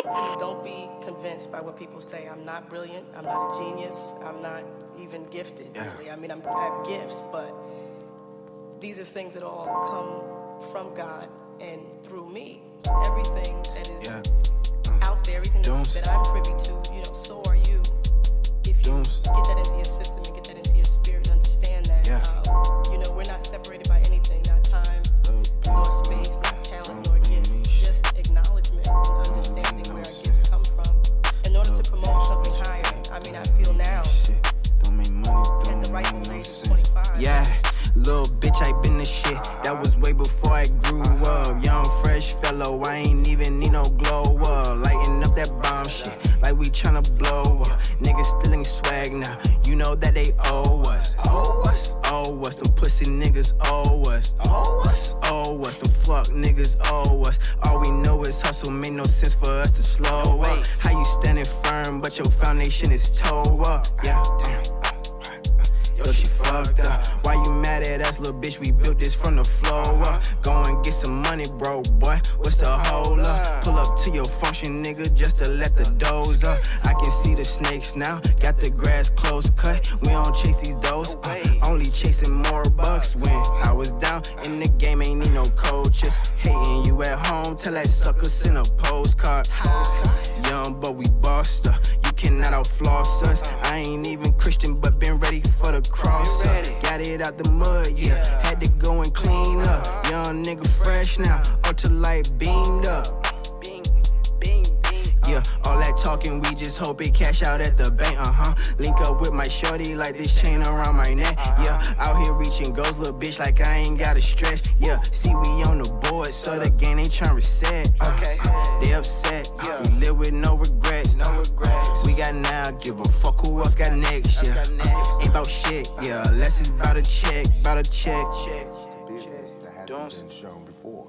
Please don't be convinced by what people say. I'm not brilliant. I'm not a genius. I'm not even gifted. Really. I mean, I have gifts, but these are things that all come from God and through me. Everything that is out there, everything that I'm privy to, so are you. If you get that into your system and get that into your spirit and understand that, we're not separated by anything, not time, nor space, not talent, nor gift. Just acknowledgement and understanding where our gifts come from in order to promote something higher. I mean, I feel now at the rightful age of 25. Yeah. Little bitch, I been the shit. That was way before I grew up. Young, fresh fellow, I ain't even need no glow up. Lighting up that bomb shit, like we tryna blow up. Niggas stealing swag now, you know that they owe us. Owe us? Owe us, them pussy niggas owe us. Owe us? Owe us, them fuck niggas owe us. All we know is hustle, made no sense for us to slow up. How you standing firm, but your foundation is toe up? Yeah, yo, she fucked up. Why you mad at us, little bitch? We built this from the floor up. Go and get some money, bro, boy. What's the hold up? Pull up to your function, nigga, just to let the doors up. I can see the snakes now. Got the grass close cut. We don't chase these doors. Only chasing more bucks. When I was down in the game, ain't need no coaches. Hating you at home, tell that sucker send a postcard. Young, but we bossed up. Cannot outfloss us. I ain't even Christian, but been ready for the cross up. Got it out the mud, had to go and clean up. Young nigga fresh now, ultralight beamed up. Yeah, all that talking, we just hope it cash out at the bank, Link up with my shorty like this chain around my neck. Yeah, out here reaching goals, little bitch, like I ain't gotta stretch. Yeah, see we on the board, so the game ain't tryna reset. They upset, we live with no regrets. We got now, give a fuck who else got next. Yeah, ain't about shit. Yeah, less is about a check, Business that hasn't been shown before.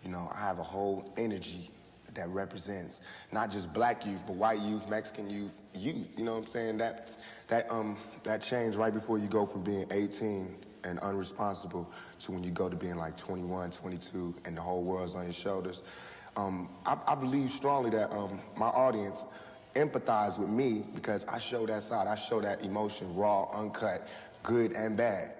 I have a whole energy that represents not just black youth, but white youth, Mexican youth. You know what I'm saying? That change right before you go from being 18 and unresponsible to when you go to being like 21, 22, and the whole world's on your shoulders. I believe strongly that my audience empathize with me because I show that side. I show that emotion raw, uncut, good and bad.